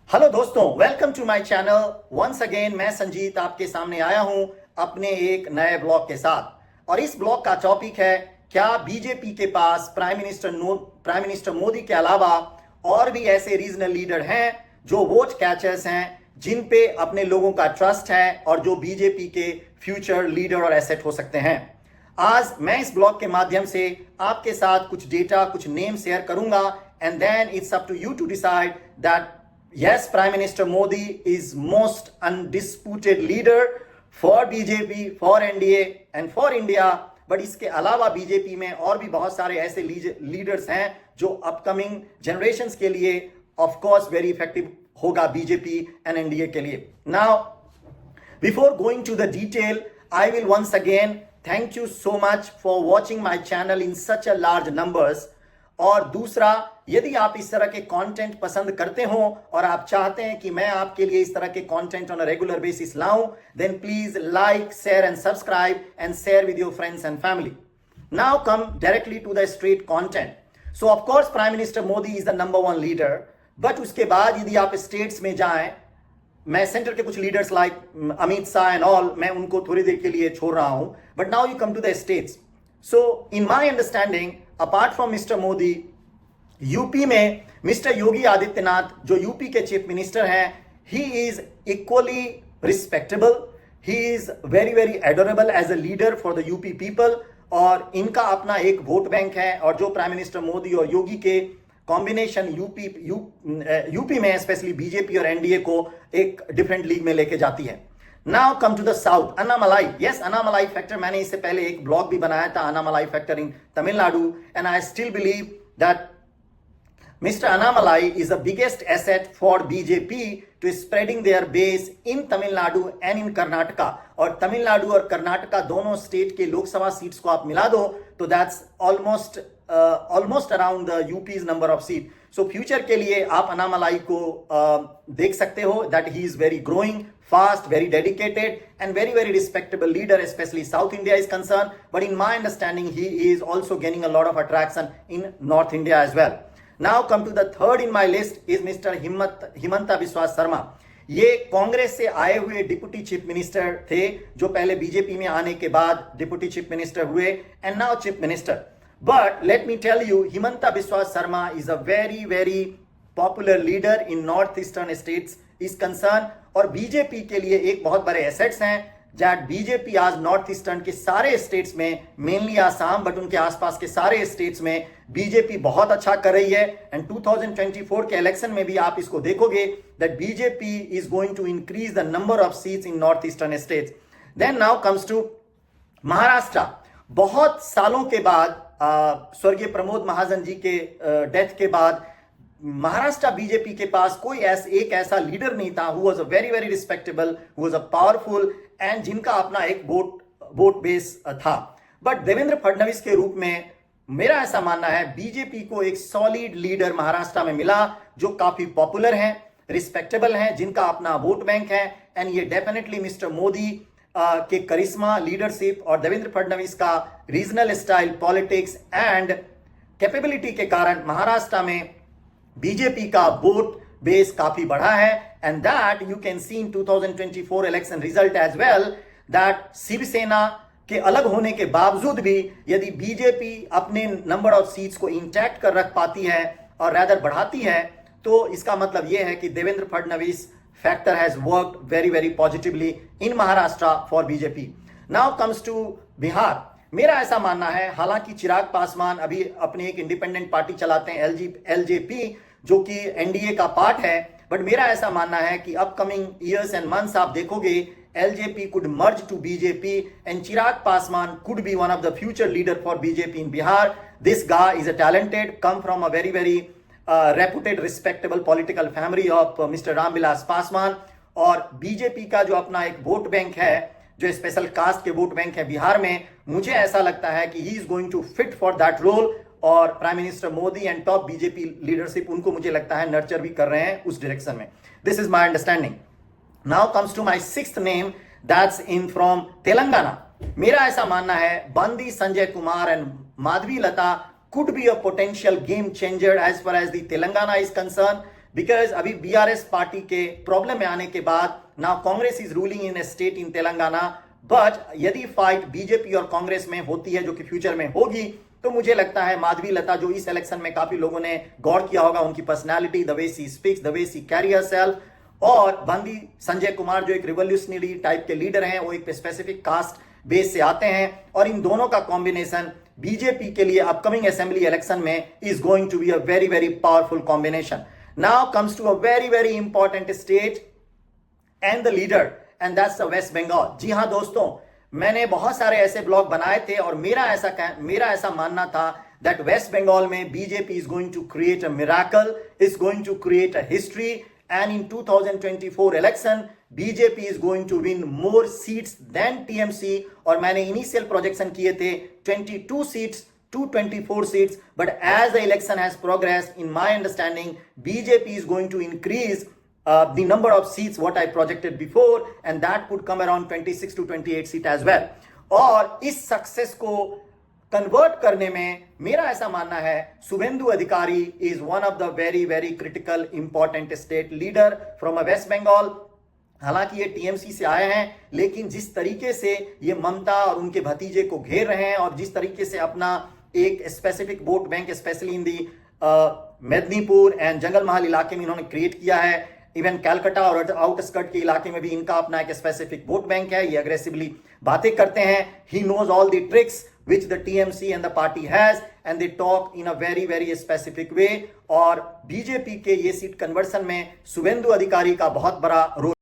Hello दोस्तों, welcome to my channel. Once again मैं संजीत आपके सामने आया हूं अपने एक नए ब्लॉग के साथ। और इस ब्लॉग का टॉपिक है, क्या बीजेपी के पास प्राइम मिनिस्टर मोदी के अलावा और भी ऐसे रीजनल लीडर हैं जो वोट कैचर्स हैं, जिन पे अपने लोगों का ट्रस्ट है और जो बीजेपी के फ्यूचर लीडर और एसेट हो सकते हैं। आज मैं इस ब्लॉग के माध्यम से आपके साथ कुछ डेटा, कुछ नेम शेयर करूंगा, and then it's up to you to decide that yes, Prime Minister Modi is most undisputed leader for BJP, for NDA and for India. But इसके अलावा बीजेपी में और भी बहुत सारे ऐसे लीडर्स हैं जो अपकमिंग जनरेशंस के लिए ऑफ कोर्स वेरी इफेक्टिव होगा बीजेपी एंड एनडीए के लिए। Now before going to the detail, I will once again thank you so much for watching my channel in such a large numbers. और दूसरा, यदि आप इस तरह के कंटेंट पसंद करते हो और आप चाहते हैं कि मैं आपके लिए इस तरह के content on a regular basis लाऊं, then please like, share and subscribe and share with your friends and family. Now come directly to the straight content. So of course prime minister Modi is the number one leader, but उसके बाद यदि आप states में जाएं, मैं centre के कुछ leaders like Amit Shah and all, मैं उनको थोड़ी देर के लिए छोड़ रहा हूं, but now you come to the states. So in my understanding, apart from mister Modi, UP में मिस्टर योगी आदित्यनाथ जो यूपी के चीफ मिनिस्टर हैं, he is equally respectable, he is very very adorable as a leader for the UP people. और इनका अपना एक vote bank है, और जो प्राइम मिनिस्टर मोदी और योगी के कॉम्बिनेशन यूपी में स्पेशली बीजेपी और एनडीए को एक डिफरेंट लीग में लेके जाती है। Now come to the south, Annamalai. Yes, Annamalai factor, मैंने इससे पहले एक ब्लॉग भी बनाया था, Annamalai factor in Tamil Nadu, and I still believe that Mr. Annamalai is the biggest asset for BJP to spreading their base in Tamil Nadu and in Karnataka. और तमिलनाडु और कर्नाटका दोनों स्टेट के लोकसभा सीट्स को आप मिला दो तो that's almost around the यूपीज number of seat. So future के लिए आप अन्नामलाई को देख सकते हो that he is very growing fast, very dedicated and very very respectable leader, especially South India is concerned, but in my understanding he is also gaining a lot of attraction in North India as well. Now come to the third in my list is Mr. Himanta Biswa Sarma. ये कांग्रेस से आए हुए deputy chief minister थे, जो पहले BJP में आने के बाद डिप्टी चीफ मिनिस्टर हुए and now chief minister. But let me tell you, Himanta Biswa Sarma is a very very popular leader in north eastern states is concern, और बीजेपी के लिए एक बहुत बड़े एसेट्स हैं। दैट बीजेपी आज नॉर्थ ईस्टर्न के सारे स्टेट्स में, मेनली आसाम बट उनके आसपास के सारे स्टेट्स में बीजेपी बहुत अच्छा कर रही है। एंड 2024 के इलेक्शन में भी आप इसको देखोगे that BJP is going to increase the number of seats in north eastern states. Then now comes to Maharashtra. बहुत सालों के बाद, स्वर्गीय प्रमोद महाजन जी के डेथ के बाद, महाराष्ट्र बीजेपी के पास कोई एक ऐसा लीडर नहीं था who was a very very respectable, who was a powerful and जिनका अपना एक वोट बेस था। बट देवेंद्र फडणवीस के रूप में मेरा ऐसा मानना है बीजेपी को एक सॉलिड लीडर महाराष्ट्र में मिला, जो काफी पॉपुलर हैं, रिस्पेक्टेबल हैं, जिनका अपना वोट बैंक है। एंड ये डेफिनेटली मिस्टर मोदी के करिश्मा, लीडरशिप और देवेंद्र फडणवीस का regional style politics and capability के कारण महाराष्ट्र में बीजेपी का वोट बेस काफी बढ़ा है। And that you can see in 2024 election result as well, that Shiv Sena के अलग होने के बावजूद भी यदि बीजेपी अपने नंबर ऑफ सीट्स को इंटैक्ट कर रख पाती है और रैदर बढ़ाती है, तो इसका मतलब यह है कि Devendra Fadnavis factor has worked very very positively in Maharashtra for BJP. Now comes to Bihar. मेरा ऐसा मानना है, हालांकि चिराग पासवान अभी अपनी एक इंडिपेंडेंट पार्टी चलाते हैं, एलजेपी, जो कि एनडीए का पार्ट है, बट मेरा ऐसा मानना है कि अपकमिंग ईयर्स एंड मंथ्स आप देखोगे LJP could merge to BJP and Chirag Paswan could be one of the future leader for BJP in Bihar. This guy is a talented, come from a very very reputed respectable political family of mister Ramvilas Paswan. और BJP का जो अपना एक vote bank है, जो special caste के vote bank है बिहार में, मुझे ऐसा लगता है कि he is going to fit for that role. और prime minister Modi and top BJP leadership उनको मुझे लगता है नर्चर भी कर रहे हैं उस डायरेक्शन में। This is my understanding. Now comes to my sixth name, that's in from Telangana. मेरा ऐसा मानना है Bandi Sanjay Kumar and Madhavi Latha could be a potential game changer as far as the Telangana is concerned. Because अभी बीआरएस पार्टी के problem में आने के बाद now Congress is ruling in A state in Telangana, but यदि फाइट बीजेपी और कांग्रेस में होती है, जो कि फ्यूचर में होगी, तो मुझे लगता है माधवी लता, जो इस इलेक्शन में काफी लोगों ने गौर किया होगा, उनकी personality, the way she speaks, the way she carry herself, और बंदी संजय कुमार जो एक रिवोल्यूशनरी टाइप के लीडर हैं, वो एक स्पेसिफिक कास्ट बेस से आते हैं, और इन दोनों का कॉम्बिनेशन बीजेपी के लिए अपकमिंग असेंबली इलेक्शन में is going to be a very very powerful combination. Now comes to a very very important state and the leader, and that's the West Bengal. जी हां दोस्तों, मैंने बहुत सारे ऐसे ब्लॉग बनाए थे और मेरा ऐसा मानना था that West Bengal में BJP is going to create a miracle, is going to create a history, and in 2024 election BJP is going to win more seats than TMC. और मैंने इनिशियल प्रोजेक्शन किए थे 22 seats to 24 seats, but as the election has progressed, in my understanding BJP is going to increase the number of seats what I projected before, and that could come around 26 to 28 seat as well. और इस success को convert करने में मेरा ऐसा मानना है Suvendu Adhikari is one of the very very critical important state leader from a West Bengal. हालांकि ये टीएमसी से आए हैं, लेकिन जिस तरीके से ये ममता और उनके भतीजे को घेर रहे हैं और जिस तरीके से अपना एक specific vote bank specially in the Medinipur and Jangal Mahal इलाके में इन्होंने क्रिएट किया है, इवन कैलकाटा और आउटस्कर्ट के इलाके में भी इनका अपना एक स्पेसिफिक वोट बैंक है. ये अग्रेसिवली बातें करते हैं. He knows all the tricks which the TMC and the party has, and they talk in a very very specific way. और बीजेपी के ये सीट कन्वर्सन में शुभेंदु अधिकारी का बहुत बड़ा रोल